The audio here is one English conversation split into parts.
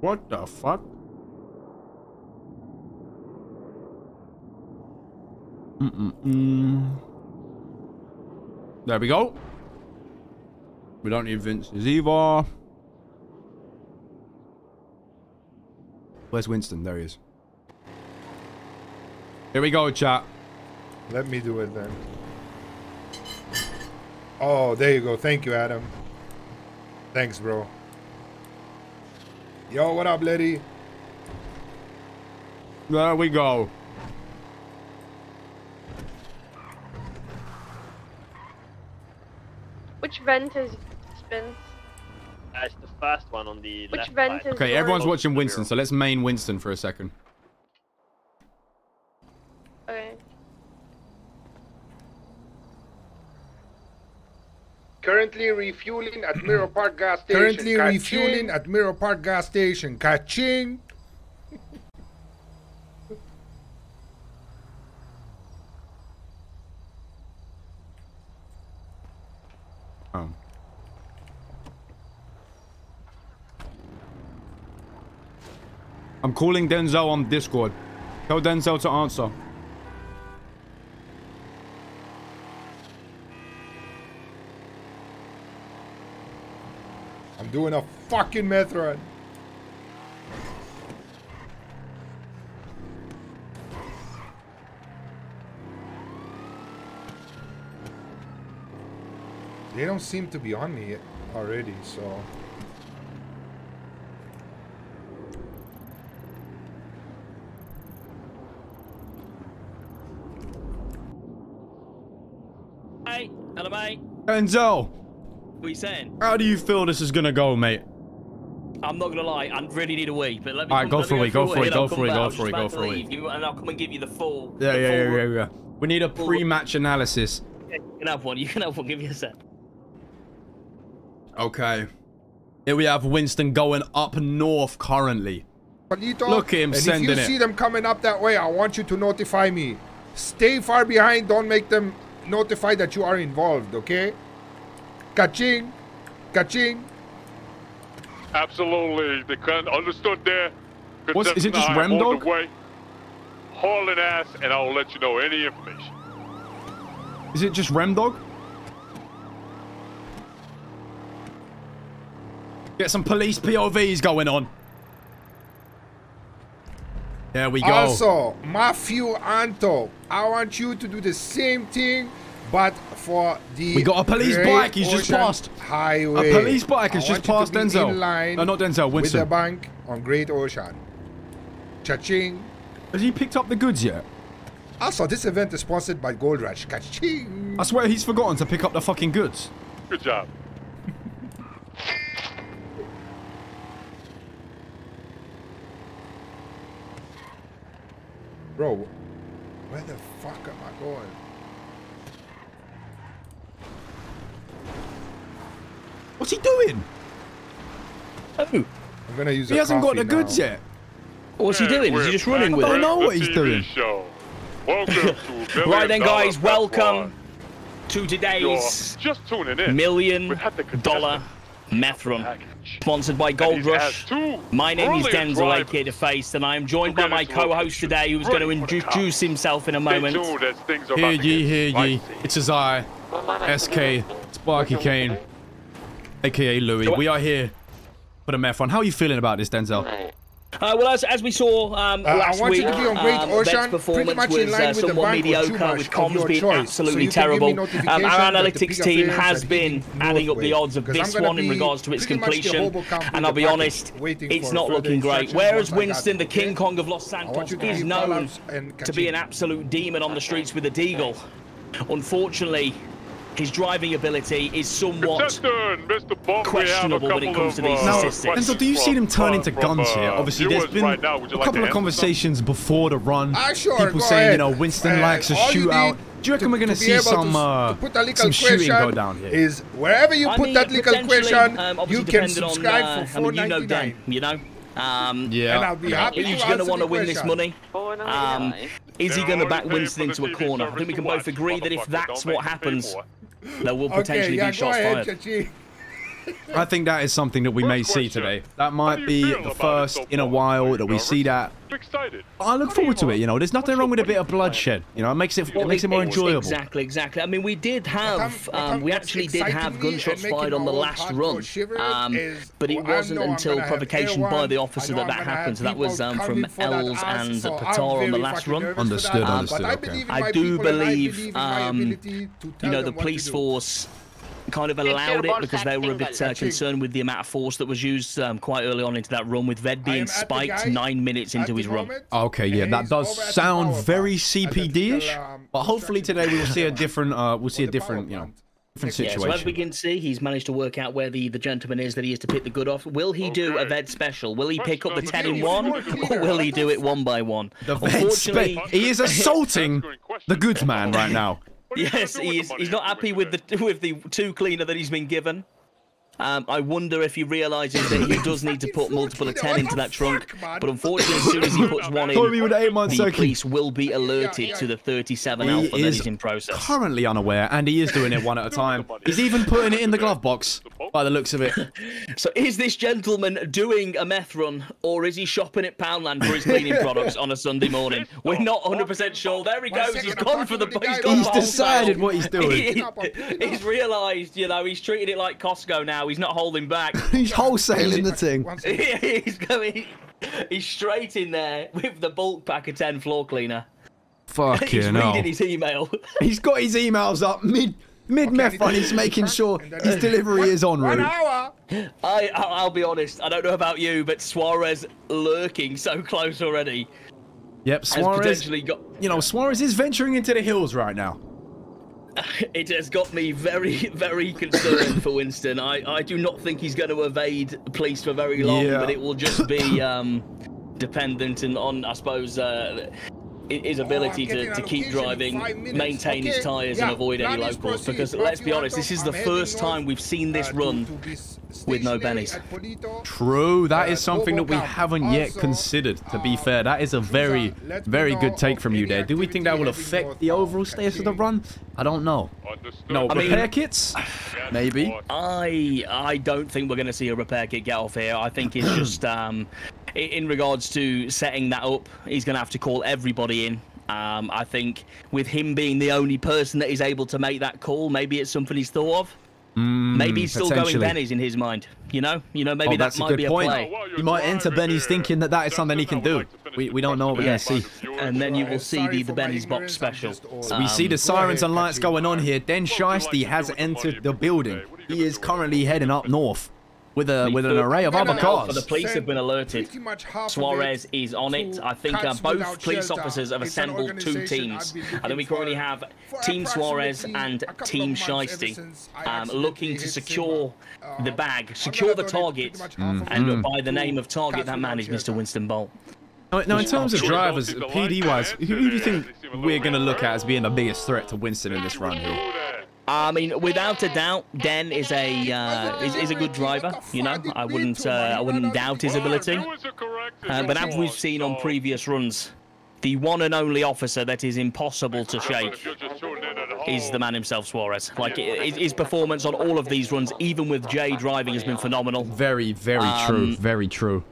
What the fuck? There we go. We don't need Vince's either. Where's Winston? There he is. Here we go, chat. Let me do it then. Oh, there you go. Thank you, Adam. Thanks, bro. Yo, what up, lady? There we go. Which vent is spin? It's the first one on the Which left vent side. is Okay, everyone's watching Winston, so let's main Winston for a second. Okay. Currently refueling at Mirror Park gas station. Currently refueling at Mirror Park gas station. Ka-ching! Oh. I'm calling Denzel on Discord. Tell Denzel to answer. I'm doing a fucking meth run. They don't seem to be on me already, so... Hey, hello, mate. Denzel! What are you saying? How do you feel this is gonna go, mate? I'm not gonna lie, I really need a wee, but let me. Alright, go for it, go for it, go for it, go it, for it, go for it. And I'll come and give you the full. Yeah. We need a pre-match analysis. Yeah, you can have one. You can have one. Give me a sec. Okay. Here we have Winston going up north currently. Look at him sending it. And if you see them coming up that way, I want you to notify me. Stay far behind. Don't make them notify that you are involved, okay? Ka-ching. Ka-ching. Absolutely. They can understood there. Is it just Rem Dog? Hauling ass, and I'll let you know any information. Is it just Rem Dog? Get some police POVs going on. There we go. Also, Matthew Anto, I want you to do the same thing, but for the... We got a police bike. He's just passed. Highway. A police bike has just passed Denzel. No, not Denzel. Winston. With the bank on Great Ocean. Cha-ching. Has he picked up the goods yet? Also, this event is sponsored by Gold Rush. Ka-ching. I swear he's forgotten to pick up the fucking goods. Good job. Bro, where the fuck am I going? What's he doing? Oh. I'm gonna use. He hasn't got the goods yet. What's he doing? Is he just running with it? I don't know what he's doing. Right then, guys, welcome to today's $1 million meth run, sponsored by Gold Rush. My name is Denzel, aka The Face, and I am joined by my co-host today, who's going to introduce himself in a moment. Hear ye. It is I, SK, Sparky Kane, aka Louis. We are here for the meth run. How are you feeling about this, Denzel? Well, as we saw last week, Meth's performance was somewhat mediocre, with comms being absolutely terrible. Our analytics team has been adding up the odds of this one in regards to its completion, and I'll be honest, it's not looking great. Whereas Winston, the King Kong of Los Santos, is known to be an absolute demon on the streets with a deagle, unfortunately, his driving ability is somewhat questionable when it comes to these statistics. Denzel, do you see them turn into guns here? Obviously, there's been a couple of conversations before the run. People saying, you know, Winston likes a shootout. Do you reckon we're going to see some shooting go down here? Is wherever you put that little question, you can subscribe for $4.99. You know? And I'll be happy he's going to want to win this money. Is he going to back Winston into a corner? I think we can both agree that if that's what happens, there will potentially be shots fired. I think that is something that we may see today. That might be the first in a while that we see that. I look forward to it, you know. There's nothing wrong with a bit of bloodshed. You know, it makes it more enjoyable. Exactly. I mean, we actually did have gunshots fired on the last run, but it wasn't until provocation by the officer that happened. So that was from Els and Patar on the last run. Understood. Okay. I do believe, you know, the police force kind of allowed it because they were a bit concerned with the amount of force that was used quite early on into that run, with Ved being spiked 9 minutes into his run. Okay, yeah, that does sound very CPD-ish, but hopefully today we will see a different, different situation. So as we can see, he's managed to work out where the gentleman is that he is to pick the good off. Will he do a Ved special? Will he pick up the 10 in 1, or will he do it 1 by 1? Unfortunately, he is assaulting the goods man right now. Yes, he's not happy with the 2 cleaner that he's been given. I wonder if he realises that he does need to put multiple of 10 into that trunk, but unfortunately, as soon as he puts one in, the police will be alerted to the 37 alpha that is in process. Currently unaware, and he is doing it one at a time. He's even putting it in the glove box, by the looks of it. So is this gentleman doing a meth run, or is he shopping at Poundland for his cleaning products on a Sunday morning? We're not 100% sure. There he goes. He's gone for the... He's decided what he's doing. He's realised, you know, he's treated it like Costco now. He's not holding back. He's wholesaling the thing. He's straight in there with the bulk pack of 10 floor cleaner. Fucking He's reading his email. He's got his emails up mid-meth run. He's making sure his delivery is en route. I'll be honest. I don't know about you, but Suarez lurking so close already. Yep, Suarez. Suarez is venturing into the hills right now. It has got me very, very concerned for Winston. I do not think he's going to evade police for very long, but it will just be dependent on, I suppose, his ability to keep driving, maintain his tyres and avoid any locals. Because let's be honest, this is the first time we've seen this run with no bennies. True, that is something that we haven't yet considered, to be fair. That is a very, very good take from you there. Do we think that will affect the overall status of the run? I don't know. No, repair kits? Maybe. I don't think we're going to see a repair kit get off here. I think it's just... in regards to setting that up, he's going to have to call everybody in. I think with him being the only person that is able to make that call, maybe it's something he's thought of. Maybe he's still going bennies in his mind. You know, maybe that might be a play. He might enter bennies thinking that is something he can do. We don't know what we're going to see. And then you will see the bennies box special. We see the sirens and lights going on here. Den Shiesty has entered the building. He is currently heading up north with an array of other cars. The police have been alerted. Suarez is on it. I think both police officers have assembled 2 teams. I think we currently have Team Suarez and Team Shiesty looking to secure the bag, secure the target, and by the name of target, that man is Mr. Winston Bolt. Now, in terms of drivers, PD-wise, who do you think we're going to look at as being the biggest threat to Winston in this run here? I mean, without a doubt, Den is a good driver. You know, I wouldn't doubt his ability. But as we've seen on previous runs, the one and only officer that is impossible to shake is the man himself, Suarez. Like, his performance on all of these runs, even with Jay driving, has been phenomenal. Very, very true. Very true.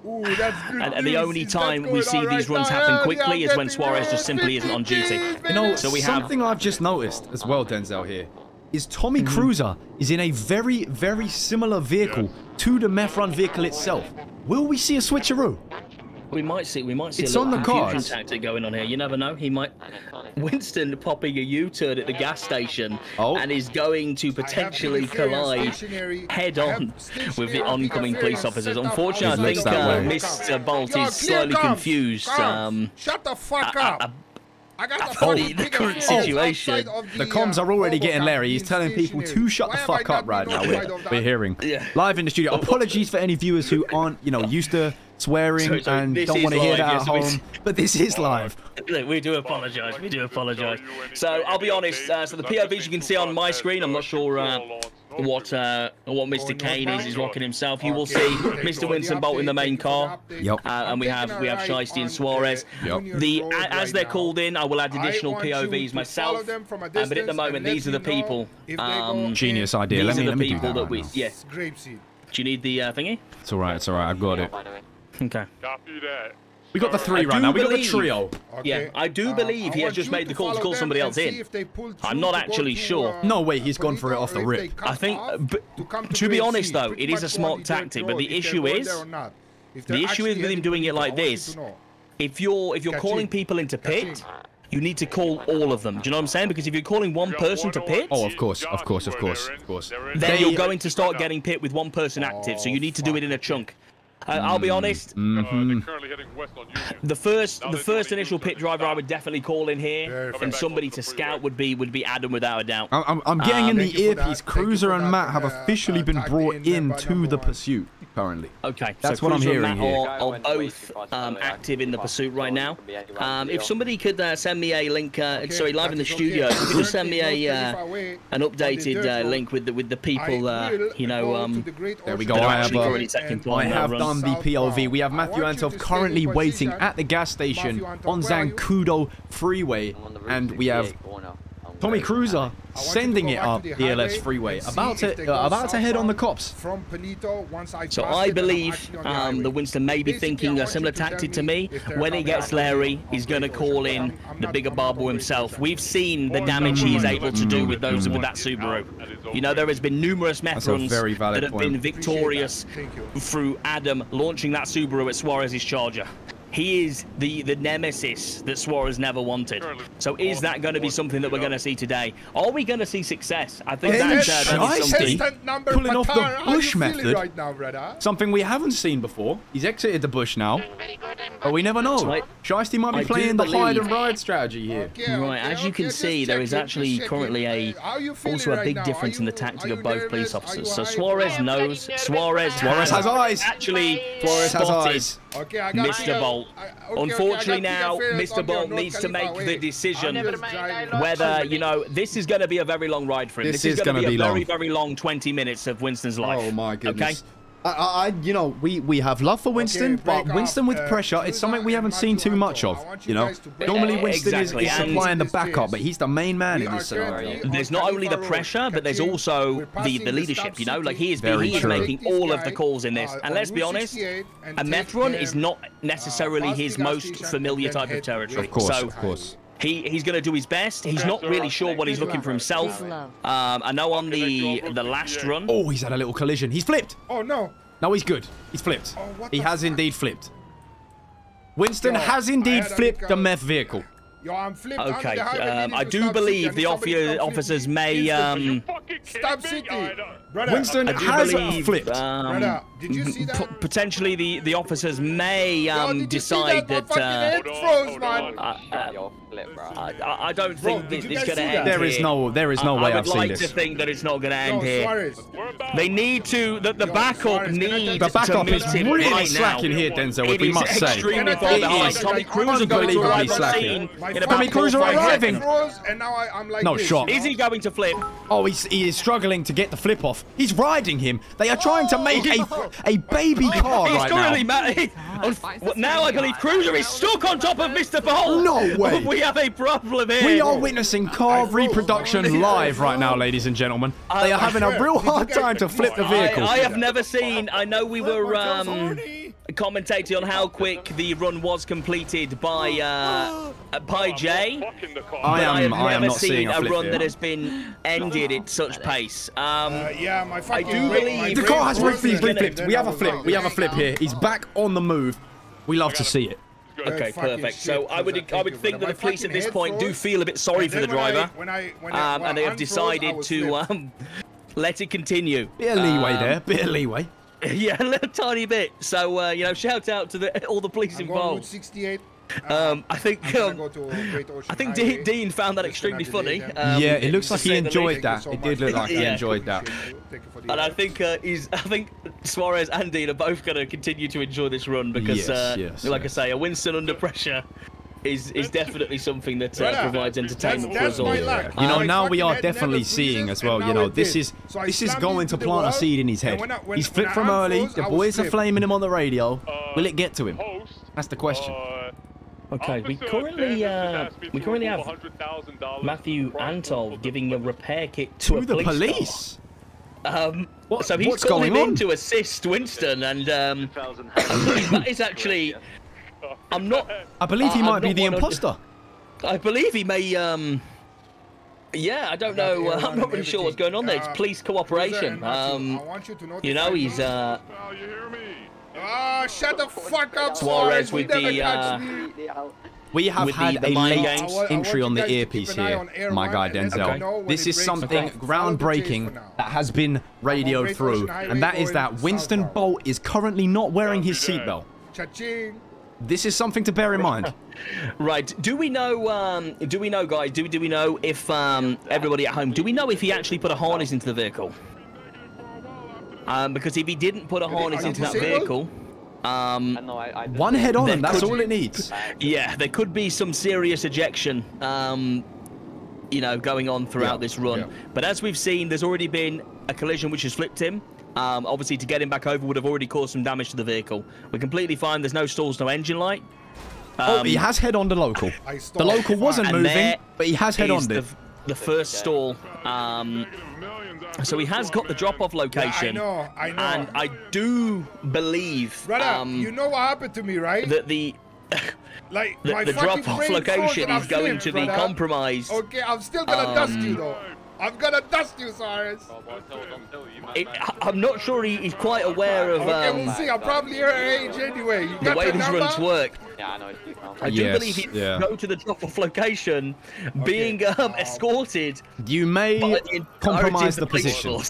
Ooh, that's good and the only time we see these runs happen quickly is when Suarez just simply isn't on duty. You know, so something I've just noticed as well, Denzel, here, is Tommy Cruiser is in a very, very similar vehicle to the meth run vehicle itself. Will we see a switcheroo? We might see it's a on the confusion cards. Tactic going on here. You never know. He might... Winston popping a U-turn at the gas station and is going to potentially collide head-on with the oncoming police officers. Unfortunately, I think Mr. Bolt is slightly confused. Shut the fuck up! I got the current situation. The comms are already getting Larry. He's telling people to shut the fuck up right now. We're hearing live in the studio. Apologies for any viewers who aren't, used to swearing and don't want to hear that at home. But this is live. We do apologise. We do apologise. So I'll be honest. So the POVs you can see on my screen, I'm not sure what Mr. Kane is rocking himself. You will see Mr. Winston Bolt in the main car. Yep. And we have Shiesty and Suarez. Yep. As they're called in, I will add additional POVs myself. But at the moment, these are the people. Genius idea. These Let are me the do people that. that we. Yes. Do you need the thingy? It's all right. It's all right. I've got it. Okay. Copy that. We got the three right now. We got the trio. Yeah, I do believe he has just made the call to call somebody else in. I'm not actually sure. No way, he's gone for it off the rip. I think, to be honest though, it is a smart tactic. But the issue is with him doing it like this. If you're calling people into pit, you need to call all of them. Do you know what I'm saying? Because if you're calling one person to pit, oh, of course. then you're going to start getting pit with one person active. So you need to do it in a chunk. I'll be honest. The first initial pit driver I would definitely call in here, and somebody to scout would be Adam without a doubt. I'm getting in the earpiece. Cruiser and Matt have officially been brought into the pursuit currently. Okay, that's so what I'm Cruiser hearing and Matt here. are both active in the pursuit right now. If somebody could send me a link, sorry, live in the studio, if you could just send me an updated link with the people, you know, there we go. I have done the POV. We have Matthew Antov currently waiting at the gas station on Zancudo Freeway, and we have Tommy Cruiser sending it up the LS Freeway, about to head on the cops. So I believe that Winston may be thinking a similar tactic to me. When he gets Larry, he's going to call in the bigger Barbo himself. We've seen the damage he is able to do with that Subaru. You know, there has been numerous Meth runs that have been victorious through Adam launching that Subaru at Suarez's Charger. He is the nemesis that Suarez never wanted. So is that going to be something that we're going to see today? Are we going to see success? I think that's something. Pulling off the bush method. Something we haven't seen before. He's exited the bush now. But we never know. Shiesty might be playing the hide and ride strategy here. Right, as you can see, there is actually currently also a big difference in the tactic of both police officers. So Suarez knows. Suarez has eyes. Actually, Suarez has eyes. Mr. Bolt. Unfortunately now, Mr. Bolt needs to make the decision whether, you know, this is going to be a very long ride for him. This is going to be a very, very long 20 minutes of Winston's life. Oh my goodness. Okay? You know, we have love for Winston, but Winston with pressure, it's something we haven't seen too much of, you know. Normally Winston is supplying the backup, but he's the main man in this scenario. There's not only the pressure, but there's also the leadership, you know. Like, he is making all of the calls in this. And let's be honest, a Meth run is not necessarily his most familiar type of territory. Of course. He's going to do his best. He's not really sure what he's looking for himself. I know on the last run. Oh, he's had a little collision. He's flipped. Oh, no. No, he's good. He's flipped. He has indeed flipped. Winston has indeed flipped the Meth vehicle. Okay, I do believe the officers may... Stop City! Winston has flipped. Did you see that? Potentially the officers may decide that... I don't think this is going to end There is no way I've seen this. I would like to think that it's not going to end here. They need to... The backup needs The backup is really right slacking here, Denzel, if we must say. It is extremely far behind. Tommy Cruiser going to arrive on scene in about Tommy Cruiser arriving! No shot. Is he going to flip? Oh, he is struggling to get the flip off. He's riding him. They are trying to make a baby car right now. Now I believe Cruiser is stuck on top of Mr. Bolt. No way. We have a problem here. We are witnessing car reproduction live right now, ladies and gentlemen. They are having a real hard time to flip the vehicle. I have never seen... I know we were commentating on how quick the run was completed by Jay. I am never not seen a run here. that has been ended at such pace. I do believe the car has reflipped. We have a flip. We have a flip here. He's back on the move. We love to see it. Okay, perfect. So I would think that the police at this point do feel a bit sorry for the driver, and they have decided to let it continue. Bit of leeway there. Bit of leeway. Yeah, a little tiny bit. So you know, shout out to all the police involved. 68. I think Dean found that extremely funny. Yeah, it looks like he enjoyed that. It did look like he enjoyed that. And I think Suarez and Dean are both going to continue to enjoy this run because, like I say, a Winston under pressure is definitely something that provides entertainment for us all. You know, now we are definitely seeing as well. You know, this is going to plant a seed in his head. He's flipped from early. The boys are flaming him on the radio. Will it get to him? That's the question. Okay, we currently have Matthew Antol giving a repair kit to the police. So he's calling in to assist Winston, and that is actually. I believe he might be the imposter. I believe he may. Yeah, I don't know. I'm not really sure what's going on there. It's police cooperation. You know, he's. Shut the fuck up, Suarez with the. We have had a late entry on the earpiece here, my guy Denzel. Okay. This is something groundbreaking that has been radioed through, and that is that Winston Bolt is currently not wearing his seatbelt. This is something to bear in mind. Right. Do we know, guys, do we know if, everybody at home, do we know if he actually put a harness into the vehicle? Because if he didn't put a harness into that vehicle... one head on him, that's all it needs. Yeah, there could be some serious ejection, you know, going on throughout this run. Yeah. But as we've seen, there's already been a collision which has flipped him. Obviously, to get him back over would have already caused some damage to the vehicle. We're completely fine. There's no stalls, no engine light. He has head on the local. The local wasn't moving, but he has head on it. The first stall. So he has got the drop-off location. Yeah, I know. And I do believe, brother, you know what happened to me, right? That the drop-off location is going to be compromised. Okay, I'm still gonna dust you though. I'm gonna dust you, Cyrus. I'm not sure he's quite aware of. Okay, we'll see. I'm probably your age anyway. You the way these runs work. Yeah, I know. I do believe he go to the drop-off location, being escorted. You may compromise the position.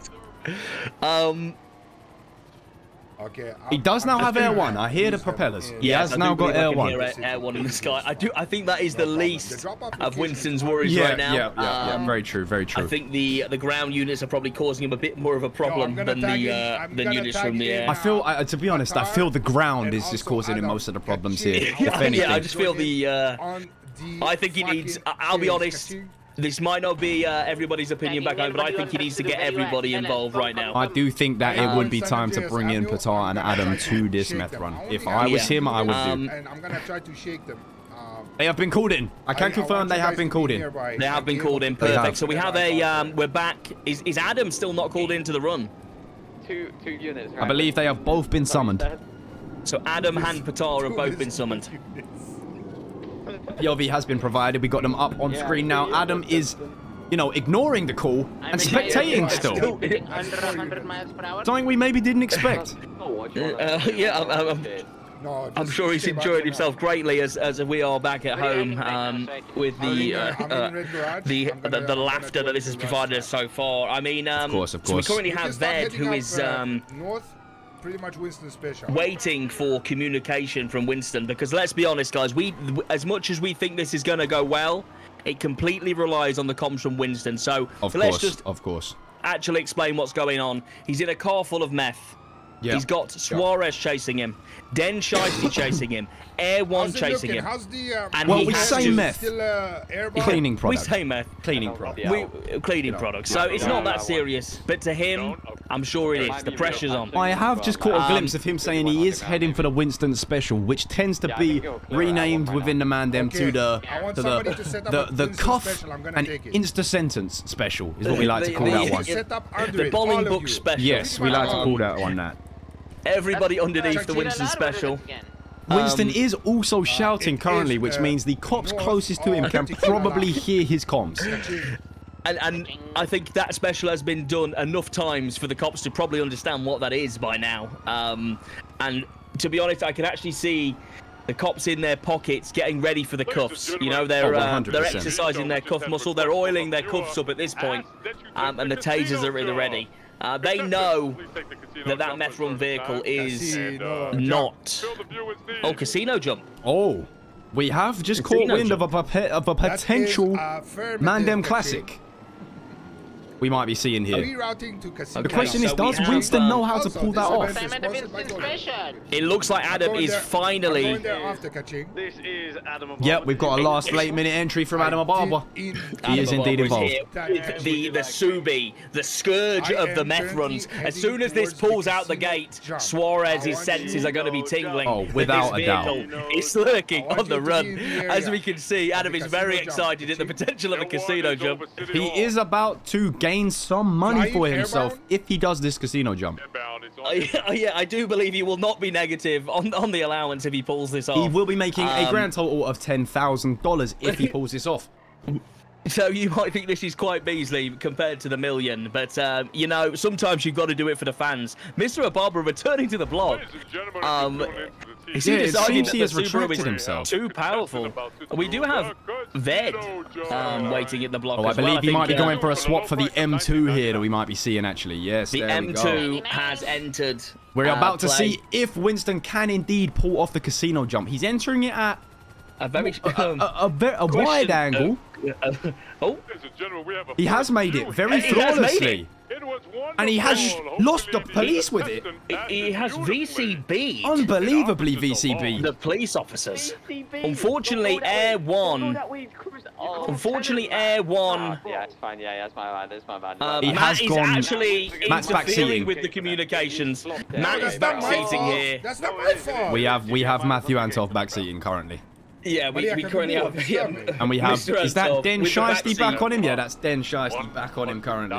Okay. He does now have Air 1. I hear the propellers. He has now got Air 1. Air 1 in the sky. I think that is the least of Winston's worries right now. Yeah. Very true. Very true. I think the ground units are probably causing him a bit more of a problem than the units from the air. I feel, to be honest, I feel the ground is just causing him most of the problems here. If anything. Yeah, I just feel the. I think he needs. I'll be honest. This might not be everybody's opinion back home, but I think he needs to get everybody involved right now. I do think that it would be time to bring in Patar and Adam to this meth run. If I was him, I would do. And I'm gonna try to shake them. They have been called in. I can confirm they have been called in. They have been called in. Perfect. So we have a. We're back. Is Adam still not called into the run? Two units. Right? I believe they have both been summoned. So Adam and Patar have both been summoned. POV has been provided. We got them up on screen now. Adam is, you know, ignoring the call and spectating still. Something we maybe didn't expect. I'm sure he's enjoyed himself greatly as we are back at home with the laughter that this has provided us so far. I mean, of course. So we currently have Ved, who is pretty much Winston special. Waiting for communication from Winston, because let's be honest, guys, as much as we think this is going to go well, it completely relies on the comms from Winston. So let's just actually explain what's going on. He's in a car full of meth. Yeah. He's got Suarez chasing him, Den Shiesty chasing him, Air 1 chasing him. How's the, and well, we say meth. Cleaning product. We say meth. Cleaning product. Cleaning products. So it's not that serious. But to him, I'm sure it is. The pressure's on. I have just caught a glimpse of him saying he is heading for the Winston Special, which tends to be renamed within the Mandem to the cuff and insta-sentence special is what we like to call that one. The bombing book special. Yes, we like to call that one that. Everybody underneath the Winston special. Winston is also shouting currently, which means the cops closest to him can probably hear his comms. And I think that special has been done enough times for the cops to probably understand what that is by now. And to be honest, I can actually see the cops in their pockets getting ready for the cuffs. You know, they're exercising their cuff muscle. They're oiling their cuffs up at this point. And the tasers are in the ready. They know that meth run vehicle is not. Oh, casino jump. Oh, we have just caught wind of a potential Mandem classic. we might be seeing here. Rerouting to casino. The question is, does Winston know how to pull that off? It looks like Adam is finally... This is Adam Yeah, we've got a last late-minute entry from Adam Barber. He is indeed involved. The Subi, the scourge of the meth runs. As soon as this pulls out the gate, Suarez's senses are going to be tingling. Oh, without a doubt. It's lurking on the run. As we can see, Adam is very excited at the potential of a casino jump. He is about to gain some money for himself if he does this casino jump. Yeah, I do believe he will not be negative on the allowance if he pulls this off. He will be making a grand total of $10,000 if he pulls this off. So you might think this is quite measly compared to the million, but you know, sometimes you've got to do it for the fans. Mr. Ababa returning to the block. It seems he has retracted himself. Too powerful. We do have Ved waiting at the block. Oh, I believe he might be going for a swap for the M2 here that we might be seeing actually. Yes, the M2 has entered. We're about to see if Winston can indeed pull off the casino jump. He's entering it at a very wide angle. He has made it very flawlessly. And he has lost the police with it. He has VCB. Unbelievably VCB. The police officers. Unfortunately, Air 1. Unfortunately, Air 1. Yeah, it's fine. Yeah, that's my bad. He has gone. Actually Matt's interfering with the communications. Matt is backseating here. That's not my fault. We have Matthew Antoff backseating currently. Yeah, we currently have him. And we have, is that Den Shiesty back on him? Yeah, that's Den Shiesty back on him currently.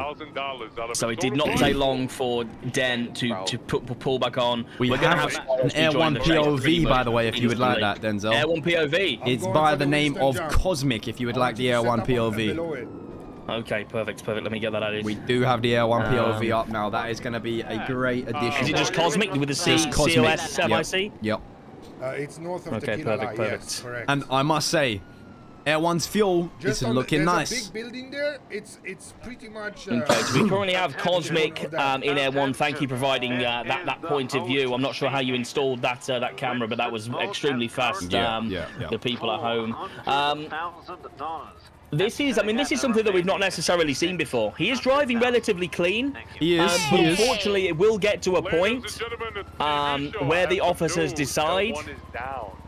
So it did not take long for Den to pull back on. We're going to have an Air 1 POV, by the way, if you would like that, Denzel. Air 1 POV? It's by the name of Cosmic, if you would like the Air 1 POV. Okay, perfect. Let me get that added. We do have the Air 1 POV up now. That is going to be a great addition. Is it just Cosmic with the C, COS, MIC? Yep. It's north of Tequila. Perfect. Yes, correct. And I must say, Air 1's fuel is looking nice. There's a big building there. It's pretty much. Okay, so we currently have Cosmic in Air 1. Thank you for providing that point of view. I'm not sure how you installed that camera, but that was extremely fast. The people at home. This is something that we've not necessarily seen before. He is driving relatively clean. He is. But unfortunately, it will get to a point where the officers decide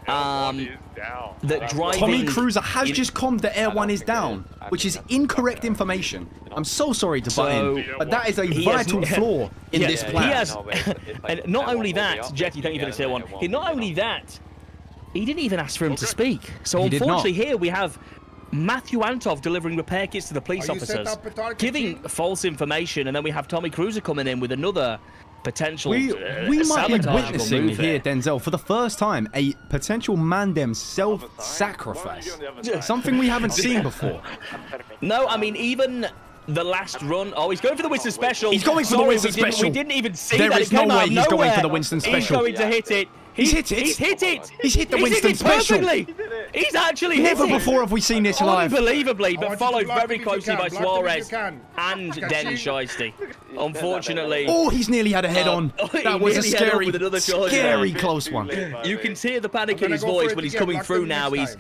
that driving... Tommy Cruiser has just calmed that Air 1 is down, which is incorrect information. I'm so sorry to butt in, but that is a vital flaw in this plan. He has, and not only that, Jetty, thank you for this Air 1. Not only that, he didn't even ask for him to speak. So unfortunately here we have Matthew Antoff delivering repair kits to the police officers, giving false information, and then we have Tommy Cruiser coming in with another potential we might be witnessing here, Denzel, for the first time, a potential Mandem self-sacrifice. Something we haven't seen before. No, I mean, even the last run... Oh, he's going for the Winston Special. He's going for the Winston Special. We didn't even see that. There is no way he's going for the Winston Special. He's going to hit it. He's hit it. He's hit it. He's hit the Winston Special. He's actually hit it. Never before have we seen this live. Unbelievably, but followed very closely by Suarez and Den Shiesty. Unfortunately. Oh, he's nearly had a head-on. That was a scary close one. You can hear the panic in his voice when he's coming through now. He's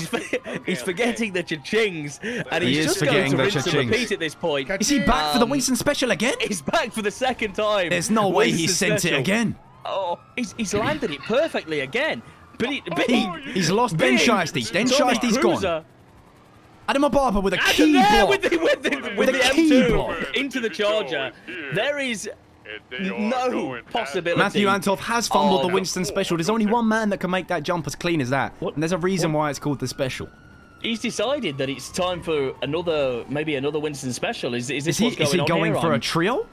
forgetting the cha-chings, and he's just going to rinse and repeat at this point. Is he back for the Winston Special again? He's back for the second time. There's no way he sent it again. Oh, he's landed it perfectly again. But he's lost Den Shiesty. Den Shiesty's gone. Adam Ababa with a key block. With the M2 into the charger. There is no possibility. Matthew Antoff has fumbled the Winston Special. There's only one man that can make that jump as clean as that. And there's a reason why it's called the Special. He's decided that it's time for maybe another Winston Special. Is he going for a trio?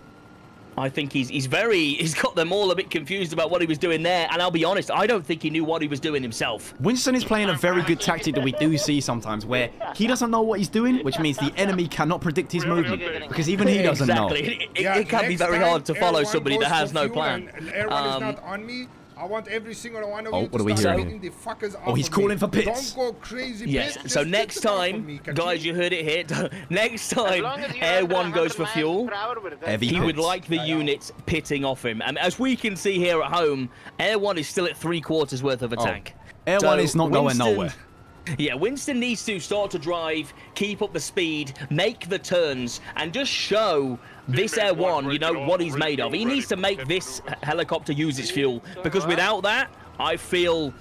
I think he's got them all a bit confused about what he was doing there, and I'll be honest, I don't think he knew what he was doing himself. Winston is playing a very good tactic that we do see sometimes, where he doesn't know what he's doing, which means the enemy cannot predict his movement, because even he doesn't know. It can be very hard to follow somebody that has no plan. Air 1 is not on me. I want every single one of you what are we hearing? The fuckers oh, he's calling for pits. Don't go crazy, yes, pits. So next time, guys, you heard it here. Next time, Air 1 goes for fuel, he would like the units pitting off him. And as we can see here at home, Air 1 is still at 3/4 worth of attack. Air 1 is not going nowhere. Yeah, Winston needs to start to drive, keep up the speed, make the turns, and just show this Air 1, you know, what he's made of. He needs to make this helicopter use its fuel, because without that, I feel,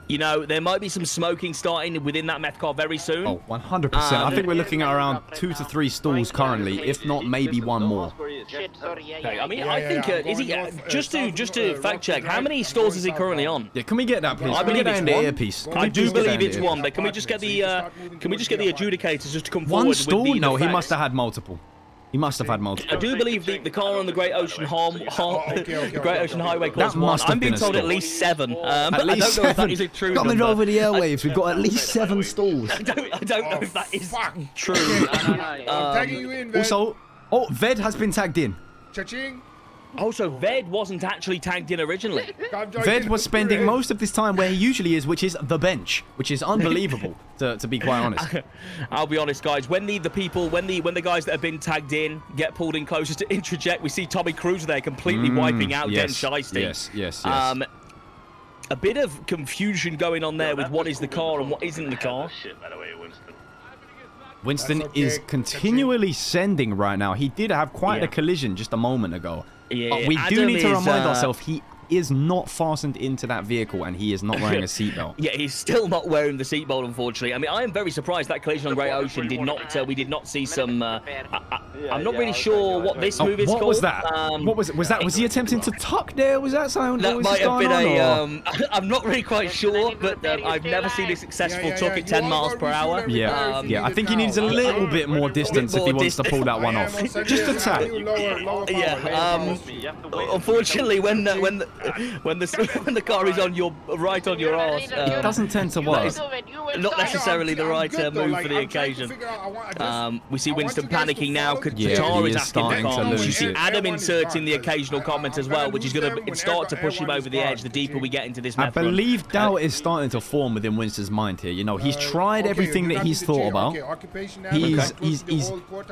you know, there might be some smoking starting within that Meth car very soon. Oh, 100%. I think we're looking at around 2 to 3 stalls currently, if not maybe one more. Okay, I mean, I think, is he, just to fact check, how many stalls is he currently on? Yeah, can we get that, please? I believe it's in the earpiece. I do believe it's one, but can we just get the, adjudicators just to come forward? One stall? No, he must have had multiple. He must have had multiple. I do believe the car on the Great Ocean Great Ocean Highway Class 1. I'm being told at least 7. At least 7. I don't know if that is a true number. Coming over the airwaves, we've got at least 7 stalls. I don't know if that is true. I'm tagging you in, Ved. Also, Ved has been tagged in. Cha-ching. Also, Ved wasn't actually tagged in originally. Ved was spending most of this time where he usually is, which is the bench, which is unbelievable, to be quite honest. I'll be honest, guys. When the guys that have been tagged in get pulled in closer to interject, we see Tommy Cruise there completely wiping out Den Shiesty. Yes. A bit of confusion going on there with what is the car and what isn't the car. Winston is continually sending right now. He did have quite a collision just a moment ago. Yeah, but we do need to remind ourselves he is not fastened into that vehicle and he is not wearing a seatbelt. Yeah, he's still not wearing the seatbelt, unfortunately. I mean, I am very surprised that collision on Great Ocean did not. We did not see some. I'm not really sure what this move is called. What was that? What was it? Was he attempting to tuck there? Was that something? That might have been a. I'm not really quite sure, but I've never seen a successful tuck at 10 miles per hour. Yeah. I think he needs a little bit more distance if he wants to pull that one off. Just a tad. Yeah. Unfortunately, when the car is on your right on your arse, it doesn't tend to work. Not necessarily the right move for the occasion. We see Winston panicking now. Qatar is asking the comments. You see Adam inserting the occasional comment as well, which is going to start to push him over the edge the deeper we get into this Meth run. I believe doubt is starting to form within Winston's mind here. You know, he's tried everything that he's thought about.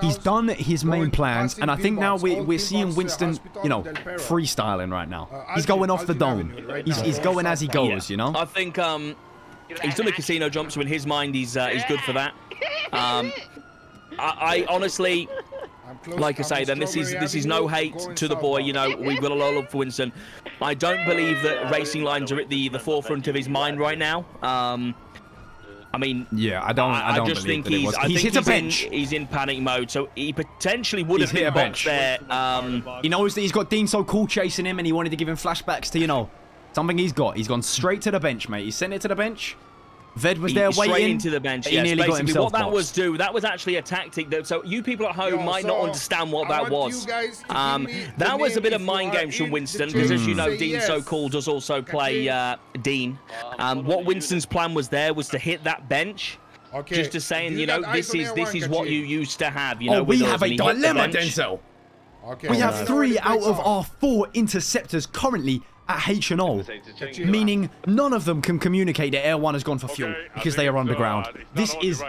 He's done his main plans, and I think now we're seeing Winston, you know, freestyling right now. He's going off the dome. He's going as he goes, you know? I think he's done a casino jump, so in his mind he's good for that. I honestly, like I say, then this is no hate to the boy. You know, we've got a lot of love for Winston. I don't believe that racing lines are at the forefront of his mind right now. I mean, yeah, I just think he's hit a bench. He's in panic mode, so he potentially would have hit a bench there. He knows that he's got Dean So Cool chasing him, and he wanted to give him flashbacks to, you know, something he's got. He's gone straight to the bench, mate. He sent it to the bench. Ved was there waiting. Straight into the bench. He nearly got himself boxed. That was actually a tactic. So you people at home might not understand what that was. That was a bit of mind games from Winston, because as you know, Dean So Cool does also play Dean. What Winston's plan was there was to hit that bench. Just to saying, you know, this is what you used to have. You know, we have a dilemma, Denzel. We have 3 out of our 4 interceptors currently at H&O, meaning none of them can communicate that Air 1 has gone for fuel because they are underground. This is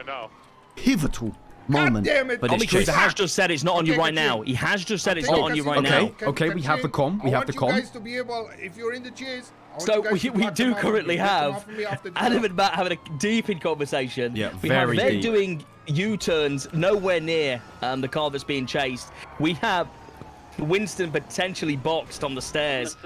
pivotal moment. Tommy Cruiser has just said it's not on you right now. He has just said it's not on you right now. Okay, we have the comm. We have the comm. So we do currently have Adam and Matt having a deep in conversation. Yeah, very deep. They're doing U-turns nowhere near the car that's being chased. We have Winston potentially boxed on the stairs.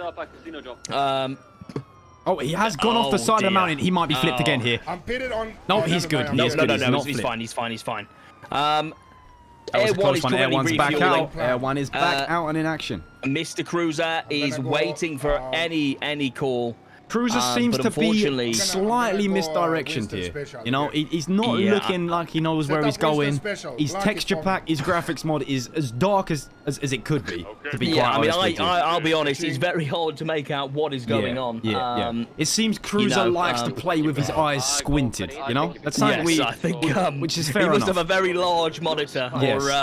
Oh, he has gone off the side of the mountain. He might be flipped again here. I'm pitted on. No, he's good. No, he's fine. He's fine. Air 1 is currently back out. Air 1 is back out and in action. Mr. Cruiser is waiting for any call. Cruiser seems to be slightly misdirectioned here. You know, he's not looking like he knows where he's going. His texture pack, his graphics mod is as dark as it could be, to be quite honest with you. I'll be honest, it's very hard to make out what is going on. It seems Cruiser likes to play with his eyes squinted, you know? That's something I think, which is fair he enough. must have a very large monitor, or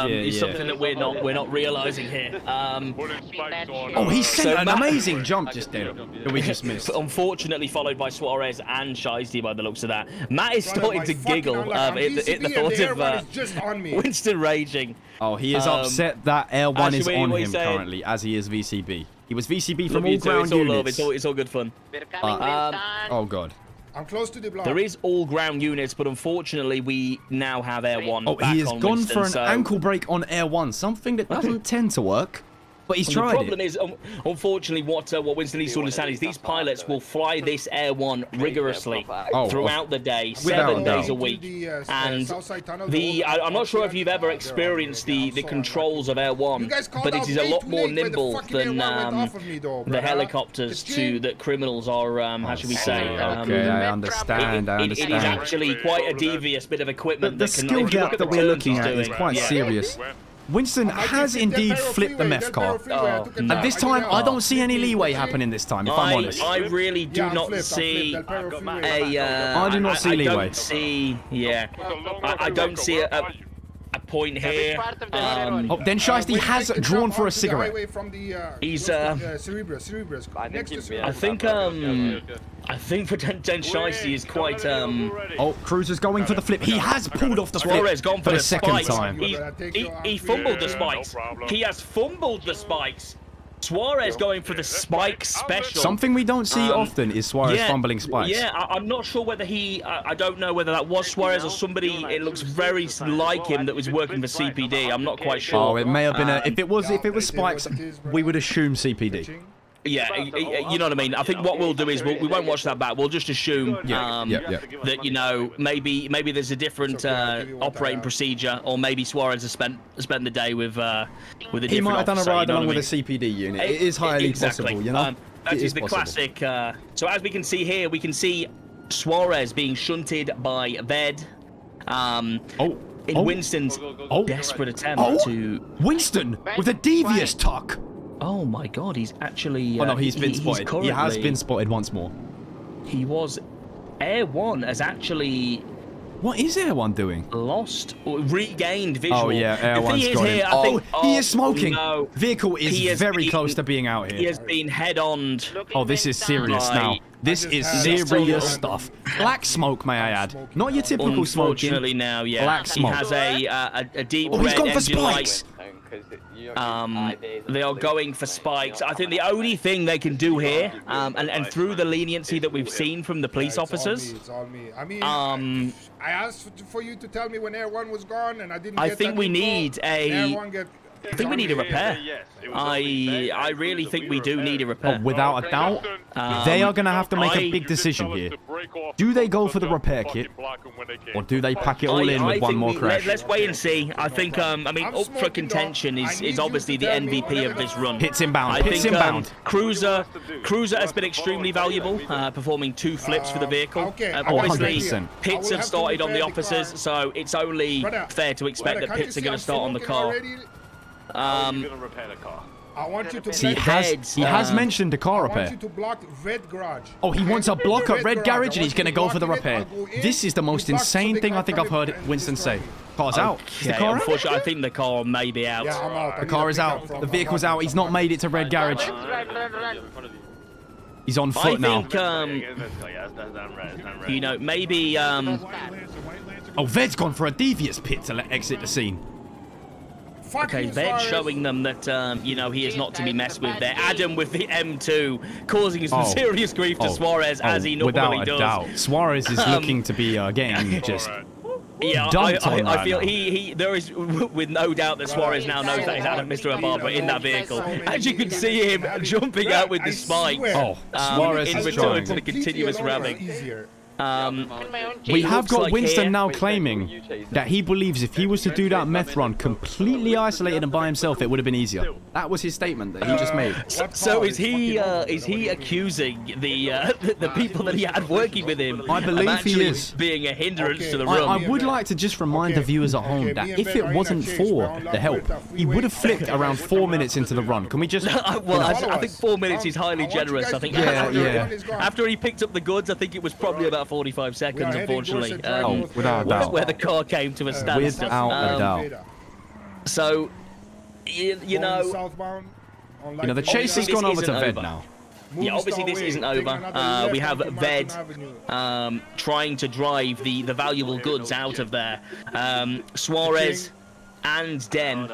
it's something that we're not realizing here. Oh, he sent an amazing jump just there that we just missed. Unfortunately followed by Suarez and Shiesty by the looks of that. Matt is starting to giggle at the thought of Winston raging. Oh, he is upset that Air 1 is on him currently, as he is VCB. He was VCB from all ground units. It's all good fun. Oh, God. I'm close to the block. There is all ground units, but unfortunately, we now have Air 1. Oh, he has gone for an ankle break on Air 1, something that doesn't tend to work. But he's tried it. The problem is, unfortunately, what Winston needs to understand is these pilots will fly this Air 1 rigorously throughout the day, 7 days a week. And I'm not sure if you've ever experienced the controls of Air 1, but it is a lot more nimble than the helicopters that criminals are, how should we say? Okay, I understand. It is actually quite a devious bit of equipment. The skill gap that we're looking at is quite serious. Winston has indeed flipped the meth car. And this time, I don't see any leeway happening this time, if I'm honest. I really do not see I do not see leeway. I don't see a point here. Then Shiesty has drawn for a cigarette. He's I think for Den Shiesty is quite Oh, Cruiser's going for the flip. He has pulled off the flip. Suarez gone for the second time. He fumbled the spikes. He has fumbled the spikes. Suarez going for the spike special. Something we don't see often is Suarez fumbling spikes. Yeah, I'm not sure whether I don't know whether that was Suarez or somebody. It looks very like him that was working for CPD. I'm not quite sure. Oh, it may have been if it was spikes, we would assume CPD. Yeah, you know what I mean. I think what we'll do is we won't watch that back. We'll just assume that maybe there's a different operating procedure, or maybe Suarez has spent the day with a different officer. He might have done a ride along with a CPD unit. It is highly possible, you know. That is the classic. So as we can see here, we can see Suarez being shunted by Ved. In Winston's desperate attempt to Winston with a devious tuck. Oh my God, he's actually... oh no, he's been spotted. He has been spotted once more. He was... Air 1 has actually... What is Air 1 doing? Lost or regained visual. Oh yeah, Air 1's got him. He is smoking. No. Vehicle is very close to being out here. He has been head-oned. Oh, this is serious now. This is serious stuff. Black smoke, may I add. Not your typical smoking. Unfortunately now, yeah. Black smoke. He has a deep red he's gone for engine spikes. They are going for spikes. I think the only thing they can do here, and through the leniency that we've seen from the police officers, it's all me. I mean, I asked for you to tell me when Air 1 was gone, and I didn't. I think we need a repair. I really think we do need a repair. Oh, without a doubt, they are going to have to make a big decision here. Do they go for the repair kit, or do they pack it all in with one more crash? Let's wait and see. I think, I mean, up for contention is obviously the MVP of this run. Hits inbound. Hits inbound. Cruiser has been extremely valuable, performing 2 flips for the vehicle. Obviously, 100%. pits have started on the officers, so it's only fair to expect that pits are going to start on the car. I'm gonna repair the car. I want you to he has mentioned the car repair. I want you to block red garage. Oh, he wants a block at red garage and he's going to go for the repair. This is the most insane thing I think I've heard Winston say. Car's out. Is the car unfortunately, I think the car may be out. Yeah, I'm out. The car is out. The vehicle's out. He's not made it to red garage. He's on foot now. I think, you know, maybe... Oh, Ved's gone for a devious pit to exit the scene. Okay, they're showing them that, you know, he is not to be messed with there. Adam with the M2 causing some serious grief to Suarez, as he normally does. Without a doubt. Suarez is looking to be getting just dumped on I feel there is, with no doubt that Suarez now knows that he's Adam Mr. Ababa in that vehicle. As you can see him jumping out with the spike. Suarez in return to the continuous ramming. We have got Winston now claiming that he believes if he was to do that meth run completely isolated and by himself, it would have been easier. That was his statement that he just made. So is he accusing the people that he had working with him? I believe he is being a hindrance to the run. I would like to just remind the viewers at home that if it wasn't for the help, he would have flipped around 4 minutes into the run. Can we just? Well, I think 4 minutes is highly generous. I think after he picked up the goods, I think it was probably about 45 seconds, unfortunately. Without a doubt. Where the car came to a standstill. Without a doubt. So, you know, the chase has gone over to Ved now. Yeah, obviously this isn't over. We have Ved trying to drive the valuable goods out of there. Suarez and Den,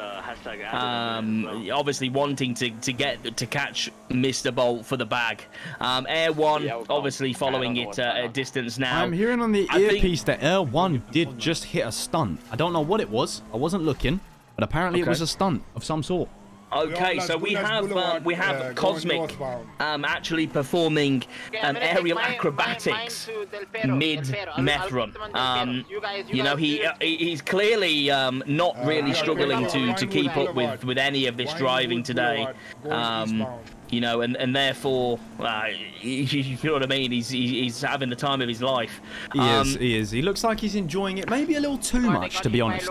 obviously wanting to catch Mr. Bolt for the bag. Air 1 obviously following it at a distance now. I'm hearing on the earpiece that Air 1 did just hit a stunt. I don't know what it was. I wasn't looking, but apparently it was a stunt of some sort. Okay, so we have Cosmic actually performing aerial acrobatics mid-meth run. You know, he's clearly not really struggling to keep up with any of this driving today. You know, and therefore, you know what I mean? He's having the time of his life. He is. He looks like he's enjoying it, maybe a little too much, to be honest.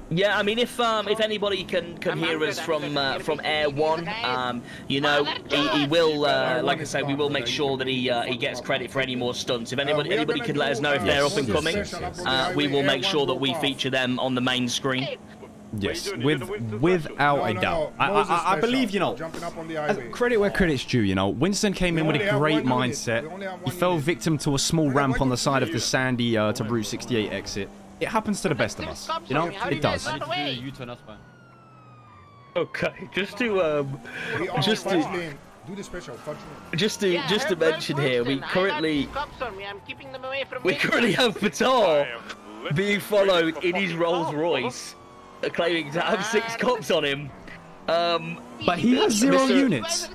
Yeah, I mean, if anybody can hear us from Air 1, you know, he will, like I say, we will make sure that he gets credit for any more stunts. If anybody could let us know if they're up and coming, we will make sure that we feature them on the main screen. Yes, without a doubt. I believe, you know, credit where credit's due, you know. Winston came in with a great mindset. He fell victim to a small ramp on the side of the sandy to Route 68 exit. It happens to the best of us, you know? It does. Okay, just to mention here, we currently have Patar being followed in his Rolls Royce, claiming to have 6 cops on him. But he has 0 units.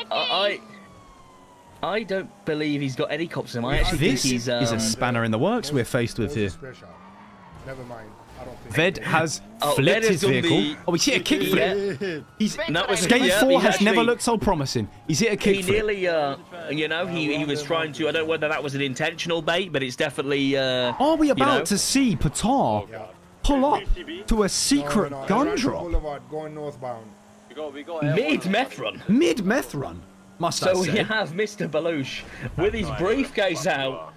I don't believe he's got any cops on him. I actually think he's a spanner in the works we're faced with here. Never mind. I don't think Ved has flipped his vehicle. Oh, he's hit a kickflip. Skate 4 has never looked so promising. He's hit a kickflip. He nearly, you know, he was trying to. I don't know whether that was an intentional bait, but it's definitely. Are we about to see Patar pull up to a secret gun drop? Going northbound. Mid-meth run. Mid-meth run. Must I say? So we have Mr. Belush with his briefcase out.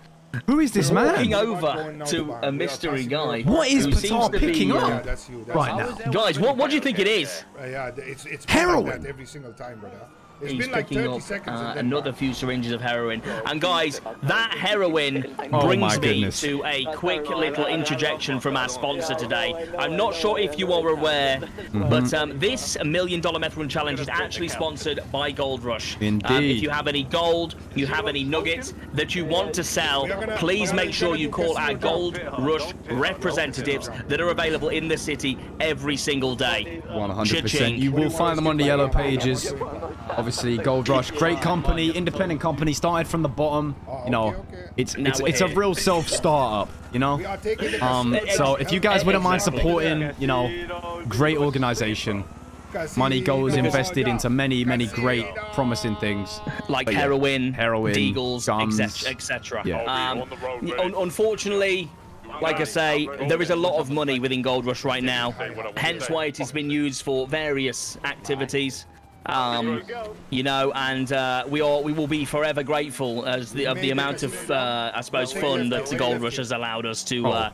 Who is this man? Walking over to a mystery guy. What is Patar picking up right now? Guys, what do you think it is? Yeah, it's heroin. like that every single time, brother. It's He's been like picking 30 up seconds another few syringes of heroin. And guys, that heroin brings me to a quick little interjection from our sponsor today. I'm not sure if you are aware, but this $1 Million Meth Run Challenge is actually sponsored by Gold Rush. Indeed. If you have any gold, you have any nuggets that you want to sell, please make sure you call our Gold Rush representatives that are available in the city every single day. 100%. You will find them on the yellow pages. Obviously, Gold Rush, great company, independent company, started from the bottom. You know, it's a real self-startup. You know, so if you guys wouldn't mind supporting, you know, great organization. Money goes invested into many great, promising things like heroin, deagles, guns, etc. Yeah. Unfortunately, like I say, there is a lot of money within Gold Rush right now, hence why it has been used for various activities. You know, and we will be forever grateful of the amount of, I suppose, fun that the Gold Rush has allowed us to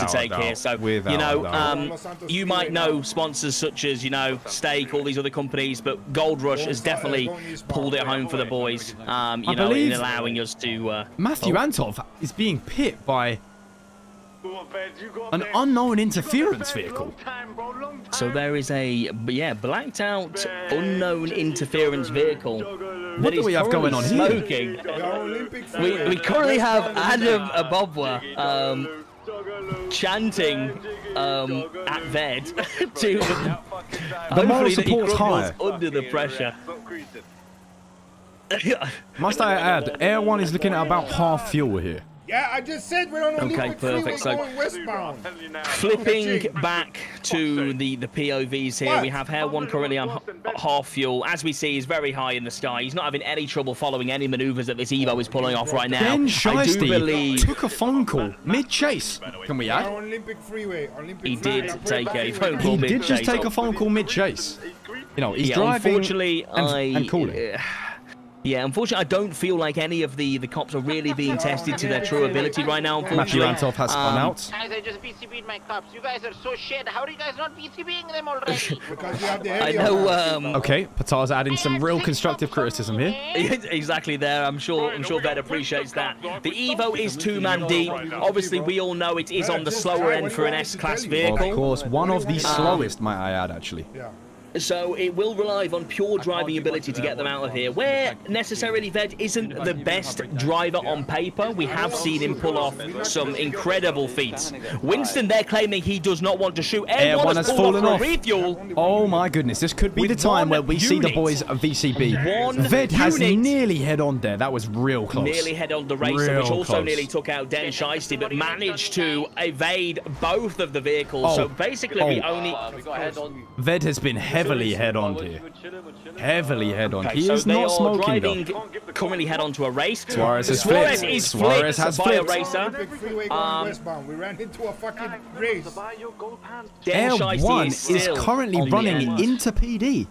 take here. So, you know, you might know sponsors such as, you know, Steak, all these other companies, but Gold Rush has definitely pulled it home for the boys, you know, in allowing us to... Matthew Antov is being pipped by an unknown interference vehicle. So there is a blacked out unknown interference vehicle. What do we have going on smoking. Here? We currently have Adam Abobwa chanting at Ved to the moral support's high under the pressure. Must I add, Air 1 is looking at about half fuel here. Yeah, I just said we're on Olympic perfect. So going westbound. Flipping back to the POVs here, we have Air 1 currently on half fuel. As we see, he's very high in the sky. He's not having any trouble following any maneuvers that this Evo is pulling off right now. Ben Shiesty took a phone call mid-chase. Can we add? Olympic freeway. He did take a phone call mid-chase. He did just take a phone call mid-chase. You know, he's driving unfortunately, and calling. Yeah, unfortunately, I don't feel like any of the cops are really being tested to their true ability right now, Matthew unfortunately. Antov has spun out. Guys, I just BCB'd my cops. You guys are so shit. How are you guys not BCBing them already? Because we have the I know, okay, Patar's adding some real constructive criticism here. Exactly there. I'm sure Ved appreciates that. The Evo is 2-man deep. Obviously, we all know it is on the slower end for an S-Class vehicle. Of course, one of the slowest, might I add, actually. Yeah. So it will rely on pure driving ability to get them out of here. Where necessarily Ved isn't the best driver on paper, we have seen him pull off some incredible feats. Winston, they're claiming he does not want to shoot. Air one has fallen off. Refuel. Oh my goodness, this could be the time where we see the boys of VCB. Ved has nearly head on there. That was real close. Nearly head on the racer, which also nearly took out Den Shiesty, but managed to evade both of the vehicles. So basically, we only... Ved has been heavily head-on here. Heavily head-on. Okay, He is not smoking, though. Currently head on to a race. Suarez has flipped. Suarez has flipped. We ran into a fucking race. Air 1 is currently running into PD.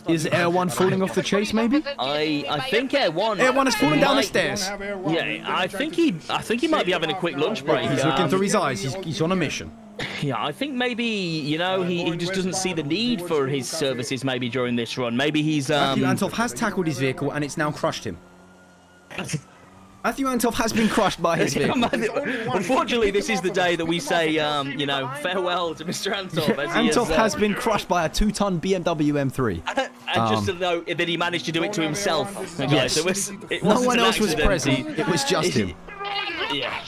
Is Air 1 falling off the chase, maybe? I think Air 1 has fallen down the stairs. Yeah, I think he might be having a quick lunch break. He's looking through his eyes. He's on a mission. Yeah, I think maybe, you know, he just doesn't see the need for his services maybe during this run. Maybe he's... Matthew Antov has tackled his vehicle and it's now crushed him. Matthew Antov has been crushed by his vehicle. Unfortunately, this is the day that we say, you know, farewell to Mr. Antov. Antov has been crushed by a 2-ton BMW M3. And just to know that he managed to do it to himself. Yes. No one else was present. It was just him. Yeah.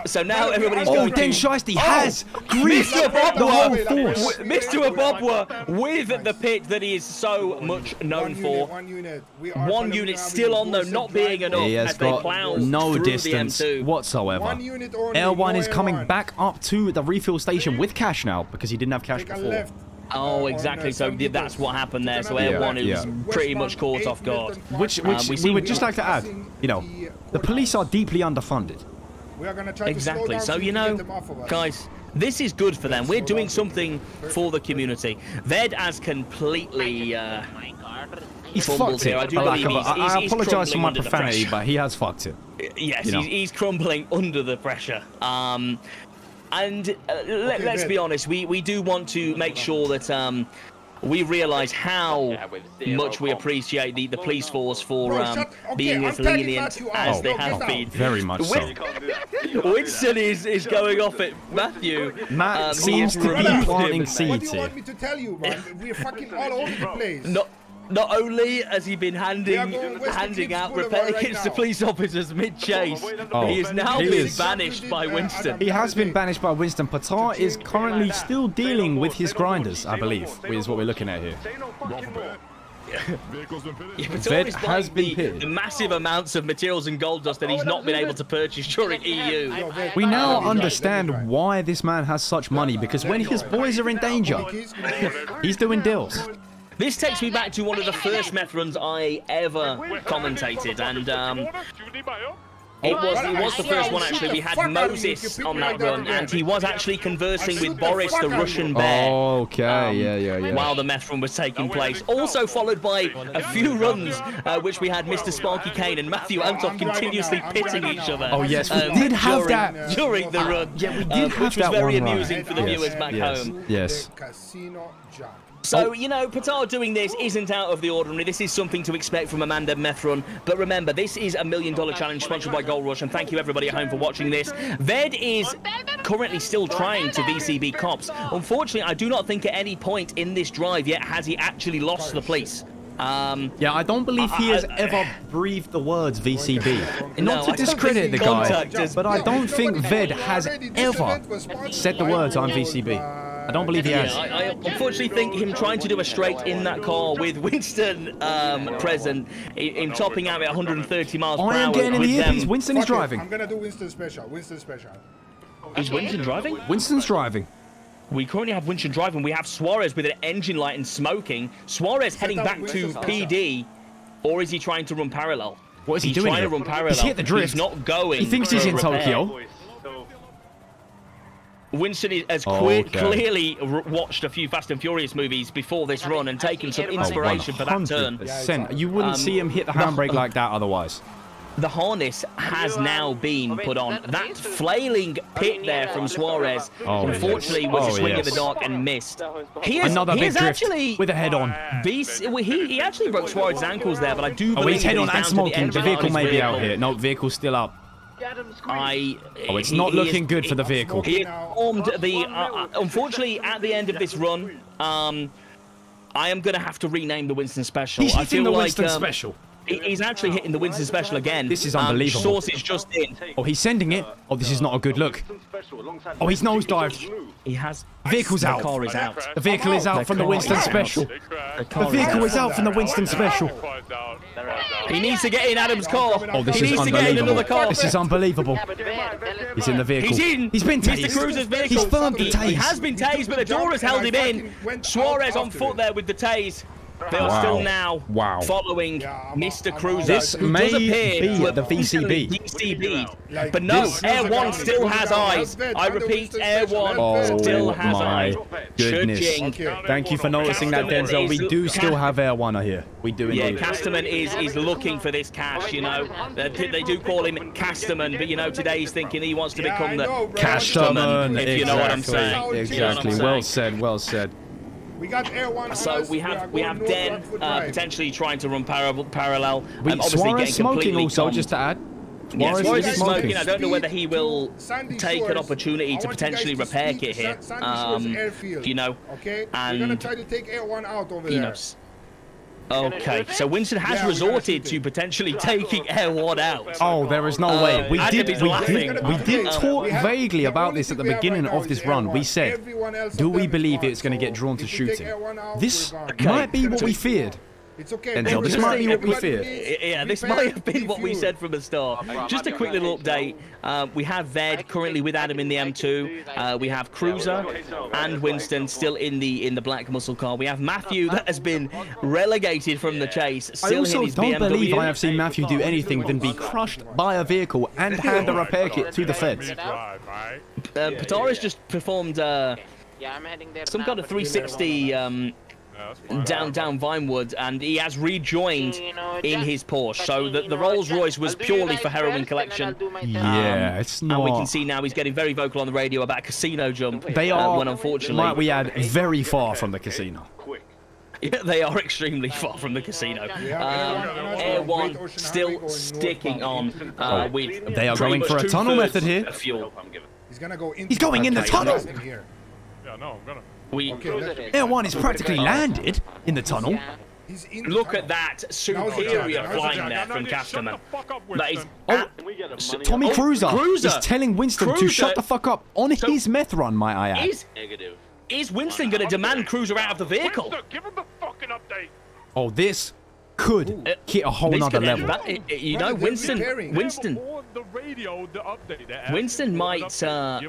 So now everybody's going Den Shiesty has griefed the whole force. Mr. Abobwa with the pit that he is so much known for. One unit still on, though, not being enough. He has got no distance whatsoever. Air 1 is coming back up to the refill station with cash now because he didn't have cash before. Oh, exactly. So that's what happened there. So Air 1 is pretty much caught off guard. Which we would just like to add, you know, the police are deeply underfunded. Exactly. So, you know, guys, this is good for them. We're doing something for the community. Ved has completely he's fucked it. I apologize for my profanity, but he has fucked it. Yes, you know. He's crumbling under the pressure. And let's be honest, we do want to make sure that we realise how much we appreciate the police force for being as lenient as they have been. Very much so. Winston is going off at Matthew. Matt seems to be planting seeds here. What do you want me to tell you, man? We're fucking all over the place. Not only has he been handing out repair kits to police officers mid-chase, he has now been banished by Winston. He has been banished by Winston. Patar is currently still dealing with his grinders, I believe, is what we're looking at here. Ved has been pitted. The massive amounts of materials and gold dust that he's not been able to purchase during EU. We now understand why this man has such money, because when his boys are in danger, he's doing deals. This takes me back to one of the first Meth runs I ever commentated, and it was the first one actually. We had Moses on that run, and he was actually conversing with Boris, the Russian bear. Okay, yeah. While the Meth run was taking place. Also followed by a few runs, which we had Mr. Sparky Kane and Matthew Antov continuously pitting each other. Oh yes, we did have that during the run. Yeah, we did have which was that very one amusing for the viewers back home. Yes. So, you know, Patar doing this isn't out of the ordinary. This is something to expect from a Manda Meth run. But remember, this is a $1 million challenge sponsored by Gold Rush. And thank you, everybody at home, for watching this. Ved is currently still trying to VCB cops. Unfortunately, I do not think at any point in this drive yet has he actually lost the police. Yeah, I don't believe he has ever breathed the words VCB. Not to discredit the guy, but I don't think Ved has ever said the words I'm VCB. I don't believe he has. I unfortunately think him trying to do a straight in that car with Winston present, him topping out at 130 miles per hour. I am getting in the earpiece. Winston is driving. I'm going to do Winston special. Is Winston driving? Winston's driving. We currently have Winston driving. We have Suarez with an engine light and smoking. Suarez heading back to PD, or is he trying to run parallel? What is he doing? He's trying to run parallel. He's hit the drift. He's not going. He thinks he's in Tokyo. Winston has clearly watched a few Fast and Furious movies before this run and taken some inspiration for that turn. 100%. You wouldn't see him hit the handbrake like that otherwise. The harness has now been put on. That flailing pit there from Suarez, unfortunately, was a swing in the dark and missed. Another big drift with a head-on. He actually broke Suarez's ankles there, but I do believe he's head-on and smoking. The vehicle may be out here. No, vehicle's still up. It's not looking good for the vehicle. He formed the. Unfortunately, at the end of this run, I am going to have to rename the Winston Special. He's hitting the Winston Special. He's actually hitting the Winston Special again. This is unbelievable. Sources just in. Oh, he's sending it. Oh, this is not a good look. Oh, he's nosedived. He has. Vehicle's out. The car is out. The vehicle is out from the Winston Special. The vehicle is out from the Winston Special. He needs to get in Adam's car. Oh, this is unbelievable. This is unbelievable. He's in the vehicle. He's in. He's been tased. Mr. Cruiser's vehicle. He's firmed the tase. He has been tased, but the door has held him in. Suarez on foot there with the tase. They are still now following Mr. Cruiser. This may be the VCB. But no, Air 1 still has eyes. I repeat, Air 1 still has eyes. Goodness. Thank you for noticing that, Denzel. We do still have Air 1 here. We do indeed. Yeah, Casterman is looking for this cash, you know. They do call him Casterman, but, you know, today he's thinking he wants to become the Casterman, if you know what I'm saying. Exactly. Well said, well said. We got Air 1. So we have Den potentially trying to run parallel. Suarez smoking also, just to add. Suarez is smoking. I don't know whether he will take an opportunity to potentially repair kit here. You know, and we're gonna try to take Air 1 out over there. Okay, so Winston has resorted to potentially taking Air 1 out. Oh, there is no way. We did talk vaguely about this at the beginning of this run. We said, do we believe it's going to get drawn to shooting? This might be what we feared. It's okay. Denzel, this might be what we feared. Yeah, this might have been what we said from the start. Just a quick little update. We have Ved currently with Adam in the M2. We have Cruiser and Winston still in the black muscle car. We have Matthew that has been relegated from the chase. Still I also don't BMW. believe I have seen Matthew do anything than be crushed by a vehicle and hand a repair kit to the feds. Pataris just performed some kind of 360 down Vinewood, and he has rejoined in his Porsche. So the Rolls Royce was purely for heroin collection. Yeah, it's not. And we can see now he's getting very vocal on the radio about a casino jump. They are, when unfortunately, might we add, very far from the casino. Yeah, they are extremely far from the casino. Air 1 still sticking on with. They are going for a tunnel method here. He's gonna go. He's going in the tunnel. Yeah, no, I'm gonna. Air 1 is practically landed in the tunnel. Look at that superior flying there from Casterman. That is Tommy Cruiser is telling Winston to shut the fuck up on his meth run, might I add. Is Winston going to demand Cruiser out of the vehicle? Give him the fucking update. Oh, this could hit a whole nother level. You know, Winston might. So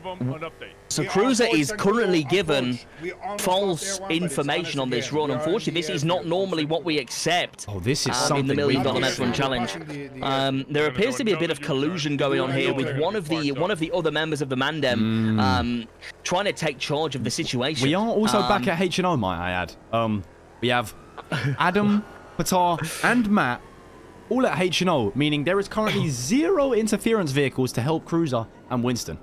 Cruiser is currently given false information on this run. Unfortunately, this is not normally what we accept. Oh, this is something in the $1 Million Meth Run Challenge. There appears to be a bit of collusion going on here with one of the other members of the Mandem trying to take charge of the situation. We are also back at H&O, might I add. We have Adam, Patar, and Matt all at H&O, meaning there is currently 0 interference vehicles to help Cruiser and Winston.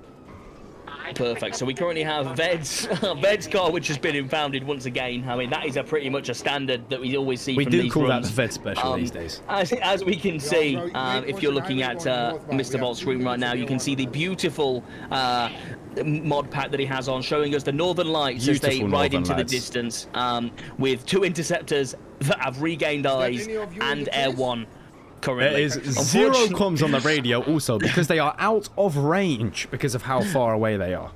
Perfect. So we currently have Ved's car, which has been impounded once again. I mean, that is pretty much a standard that we always see from these runs. We do call that the Ved special these days. As we can see, if you're looking at Mr. Bolt's screen right now, you can see the beautiful mod pack that he has on, showing us the Northern Lights as they ride into the distance, with 2 interceptors that have regained eyes and Air 1. Currently. There is 0 comms on the radio also because they are out of range because of how far away they are.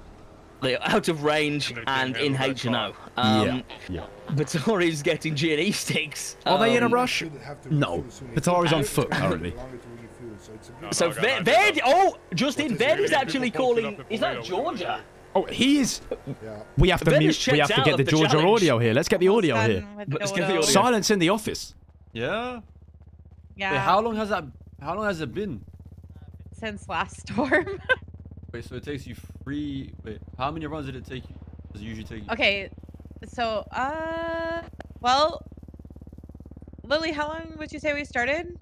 They are out of range and in H&O. Yeah. Batar is getting G&E sticks. Are they in a rush? No. Batar is on foot currently. So Ved, Ved is actually calling. Is that Georgia? Oh, he is. We have to get the Georgia audio here. Let's get the audio here. Let's get the audio. Silence in the office. Yeah. Yeah. Wait, how long has it been? Since last storm. Wait, so it takes you 3... Wait, how many runs did it take you? Does it usually take you? Okay, so, well, Lily, how long would you say we started?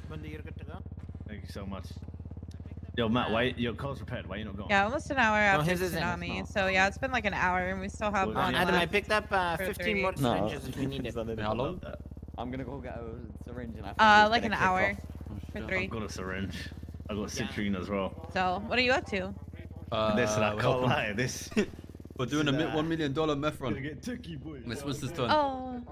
Bundy, you're good to go. Thank you so much. Yo, Matt, why your car's repaired? Why you not going? Yeah, almost an hour after tsunami. So yeah, it's been like an hour, and we still have one. Adam, I picked up 15 more syringes if you need it. How long? I'm gonna go get a syringe and like an hour for 3. I've got a syringe. I've got citrine as well. So what are you up to? Listen, I can't lie. This. We're doing a $1 million meth run. Get turkey, boy. It's Winston's turn. Oh.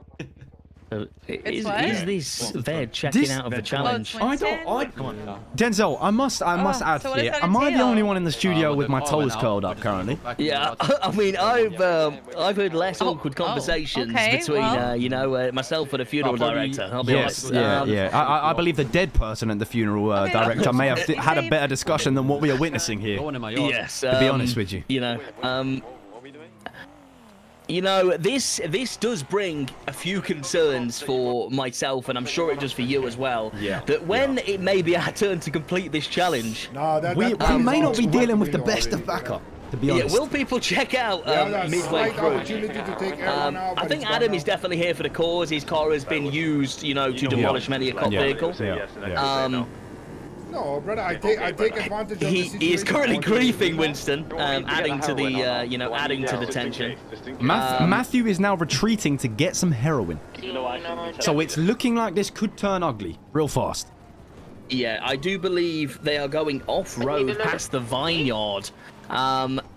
Is this Ved checking out of the challenge? I don't. Come on. Denzel, I must add here. Am I the only one in the studio with my toes curled up currently? Yeah, I mean, I've heard less awkward conversations between you know, myself and the funeral director. I'll be honest. Yeah. I believe the dead person at the funeral director may have had a better discussion than what we are witnessing here. Yes. To be honest with you. You know, this does bring a few concerns for myself, and I'm sure it does for you as well. Yeah. That when it may be our turn to complete this challenge, we may not be dealing with the best of backup. To be honest. Yeah, will people check out midway through? I think Adam is definitely here for the cause. His car has been used, you know, to demolish many a cop vehicle. No, brother, I take advantage of the situation. He is currently griefing Winston, adding to the, you know, adding to the tension. Matthew is now retreating to get some heroin. So it's looking like this could turn ugly real fast. Yeah, I do believe they are going off-road past the vineyard.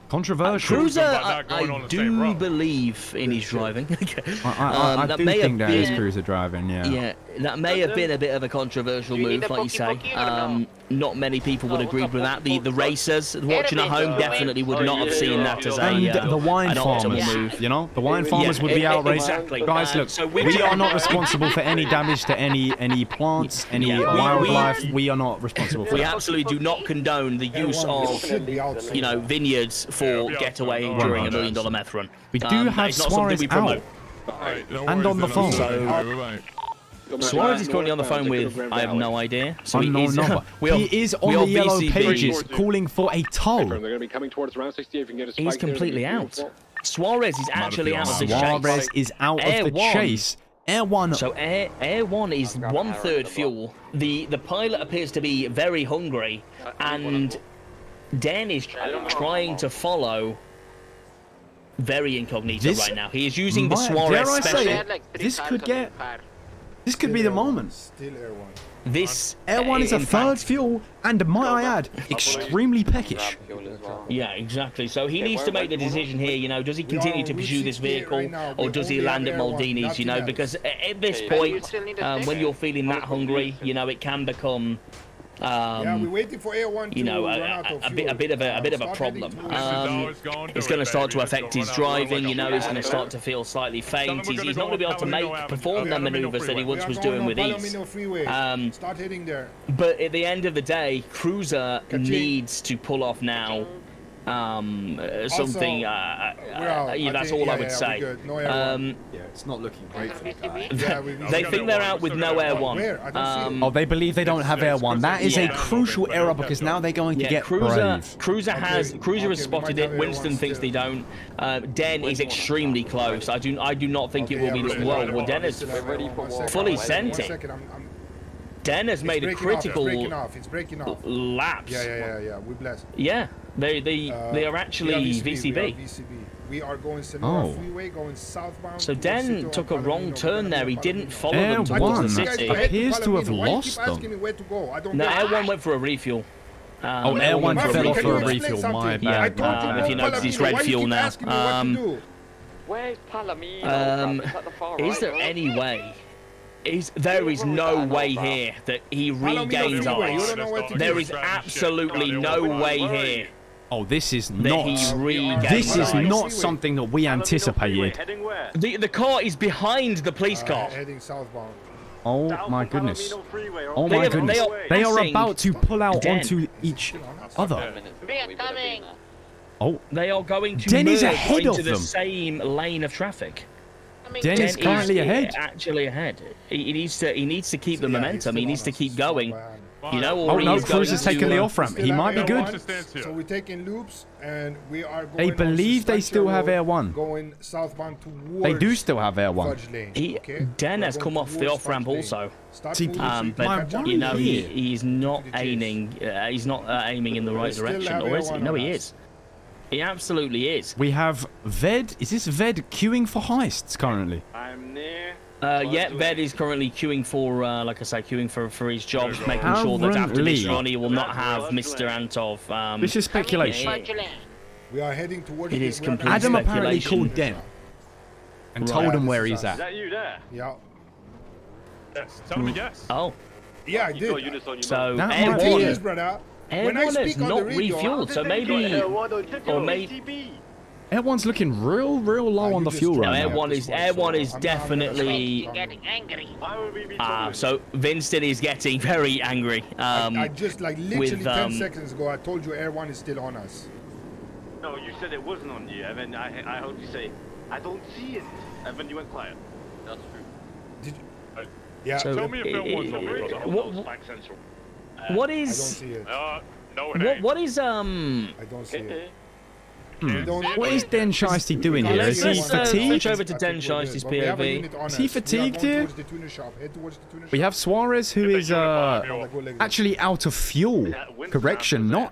Controversial. Cruiser, I do believe in his driving. I do think that is Cruiser driving, yeah. Yeah, that may have been a bit of a controversial move, like you say. Not many people would agree with that. The racers watching at home definitely would not have seen that as the wine farmers move. You know, the wine farmers would be outraged. Exactly. Guys, look, we are not responsible for any damage to any plants, any wildlife. We are not responsible for that. We absolutely do not condone the use of, you know, vineyards for getaway during $1 million meth run. We do have Suarez out and on the phone. Suarez is currently on the phone with, I have no idea. So he is on the yellow pages calling for a toll. They're going to be coming towards around 60 if you can get a spike. He's completely out. Suarez is actually out of the chase. Suarez is out of the chase. Air 1. So Air 1 is 1/3 fuel. The pilot appears to be very hungry, and Den is trying to follow very incognito right now. He is using the Suarez special. This could be the moment. Still Air 1. This Air 1 is a third fuel, and might I add, extremely peckish. Yeah, exactly. So he needs to make the decision here, you know, does he continue to pursue this vehicle, or does he land at Maldini's, you know, because at this point, when you're feeling that hungry, you know, it can become... we're waiting for Air 1 to you know, a bit of a problem. It's going to start to affect his driving. You know, he's going to start to feel slightly faint. He's not going to be able to perform the maneuvers that he once was doing with ease. Start hitting there. But at the end of the day, Cruiser needs to pull off now. Something. That's all I would say. It's not looking great for the guy. They think they're out with no Air 1. They believe they don't have Air 1. That is a crucial error because now they're going to get brave. Cruiser has spotted it. Winston thinks they don't. Den is extremely close. I do not think it will be. Well, Den is fully sent it. Den has made a critical it's breaking off. lapse. Yeah. We're blessed. Yeah, they are actually VCB. We are going Sonora Freeway, going southbound. So Den took a wrong turn there. He didn't follow them towards the city. Appears to have lost them. No, Air 1 went for a refuel. Air 1 fell off for a refuel. My bad. If you notice, it's red fuel now. Where's Palomino? Is there any way? There is no way here that he regains eyes. There is absolutely no way here. Oh, this is not something that we anticipated. The car is behind the police car. Heading southbound. Oh my goodness. Oh my goodness. They are about to pull out onto each other. Oh, they are going to merge into the same lane of traffic. Den is currently ahead. Actually ahead. He needs to keep the momentum. He needs to keep going. You know, or no, Cruz has taken the off-ramp. He might be good. So we're taking loops, and we are going They believe they still have Air 1. Going southbound towards they do still have Air 1. Den has come off the off-ramp also. But, you know, he's not aiming. He's not aiming in the right direction, or is he? No, he is. He absolutely is. We have Ved. Is this Ved queuing for heists currently? I'm near. Yeah, Ved is currently queuing for, like I say, queuing for his job, making sure that after this run he will not have Mr. Antov. This is speculation. We are heading towards. It is complete Adam speculation. apparently called Den and told him where he's at. Is that you there? Yeah. Yes. Tell me yes. Oh. Yeah, I did. So Air 1, brother. Air 1 is not refueled, so maybe, or maybe. Air 1's looking real low on the fuel right now. Air 1 is definitely getting angry. So Vincent is getting very angry. I just like literally 10 seconds ago I told you Air 1 is still on us. No, you said it wasn't on you, and then I heard you say, I don't see it, and then you went quiet. That's true. Did you? Yeah. So tell me if Air 1's on me. What is? I don't see it. No, it ain't. What is I don't see it. What is Den Shiesty doing here? Is he fatigued? Switch over to Den Shiesty's POV. Is he fatigued here? We have Suarez, who is actually out of fuel. Correction, not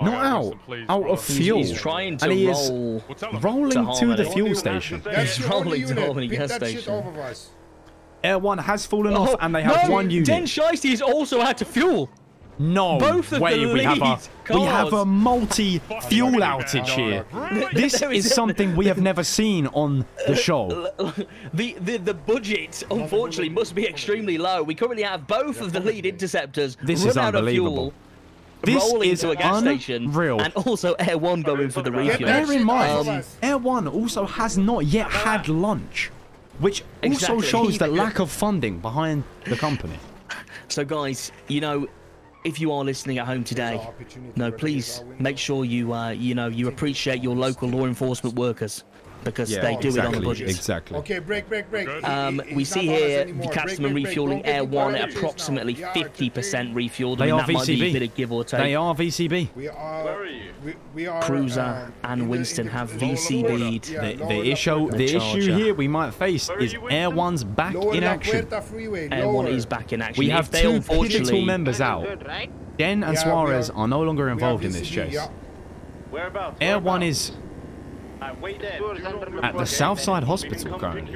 out of fuel. He's trying to and he is roll rolling to the fuel station. He's rolling to the Harmony gas station. Air 1 has fallen off, and they have one unit. Den Shiesty is also out of fuel. No way, we have a multi-fuel outage here. This is something we have never seen on the show. The budget, unfortunately, must be extremely low. We currently have both of the lead interceptors run out of fuel, rolling to a gas station, and also Air 1 going for the refuel. Bear in mind, Air 1 also has not yet had lunch, which also shows the lack of funding behind the company. So, guys, you know, if you are listening at home today, please make sure you you appreciate your local law enforcement workers, because they do it on the budget. Exactly. Okay, break. We see here the Castellan refueling Air 1 at approximately 50% refueled. They are that might be a bit VCB. of give or take. They are VCB. Where are you? Cruiser and Winston have VCB'd. The issue here we might face is Air 1's back in action. Air 1 is back in action. We have two pivotal members out. Den and Suarez are no longer involved in this chase. Air 1 is at the Southside Hospital currently.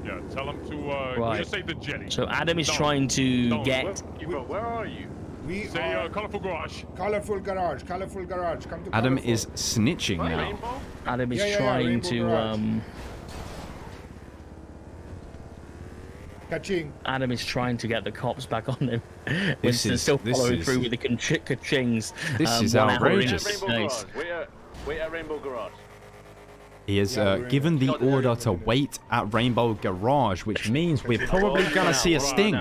Yeah, tell him to just say the jetty. So Adam is trying to get. Where are you? We say colorful garage. Colorful garage. Come to Adam colorful. is snitching now. Adam is trying to Ka-ching. Adam is trying to get the cops back on him. Winston's still following through with the ka-chings. This is outrageous. Wait at Rainbow Garage. He has given the order to wait at Rainbow Garage, which means we're probably going to see a sting.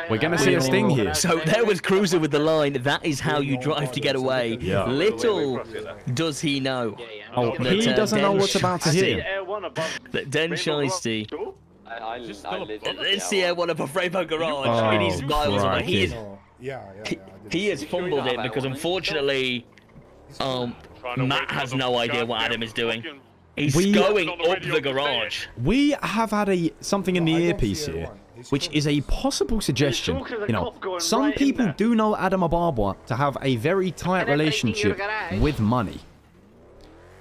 We're going to see a sting here. So there was Cruiser with the line, that is how you drive to get away. Yeah. Little does he know. He doesn't know what's about to hit him. That Den Shiesty. Let's see Air 1 above Rainbow Garage. It is miles away. He has fumbled it because unfortunately Matt has no idea what Adam is doing. He's going up the garage. We have had something in the earpiece here, which is a possible suggestion. You know, some people do know Adam Ababa to have a very tight relationship with money.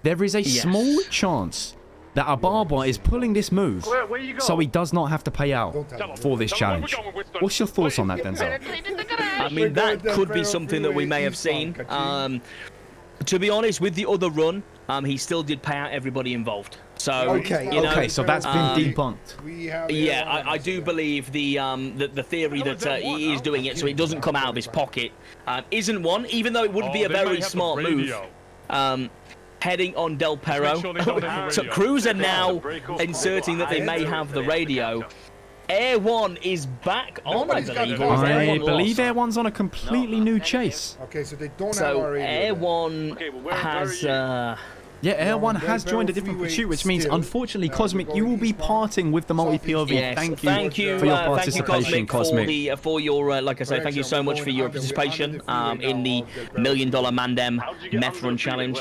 There is a small chance that Ababa is pulling this move so he does not have to pay out for this challenge. What's your thoughts on that, Denzel? I mean, that could be something that we may have seen. To be honest, with the other run, he still did pay out everybody involved. So so that's been debunked. Yeah, I do believe the theory that he is doing it so it doesn't come out of his pocket isn't one, even though it would be a very smart move. Heading on Del Perro. So Cruiser now inserting that they may have the radio. Air 1 is back on, I believe. I believe Air 1's on a completely new chase. Okay, so they don't have our radio. Air 1 has Yeah, Air One has joined a different pursuit, which means, unfortunately, Cosmic, you will be parting with the multi-POV. Yes, thank you for your participation, Cosmic. For your, like I say, thank you so much for your participation in the $1 Million Mandem Meth Run Challenge.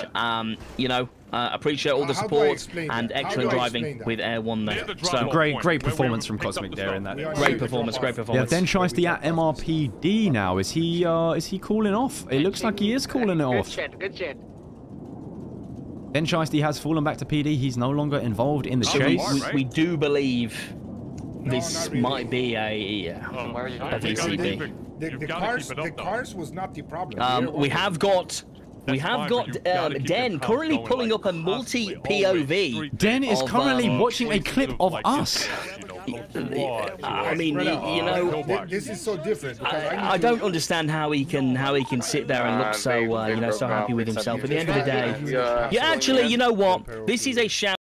You know, appreciate all the support and excellent driving with Air One there. So great performance from Cosmic there in that. Great performance. Yeah, then Shiesty at MRPD now. Is he calling off? It looks like he is calling it off. Good shit. Then Shiesty has fallen back to PD. He's no longer involved in the chase. We do believe this might be a VCB. The cars was not the problem. We have got Den currently pulling up a multi-POV. Den is currently watching a clip of us. I mean, you know, this is so different. I don't understand how he can sit there and look so so happy with himself. At the end of the day, actually, you know what? This is a shout.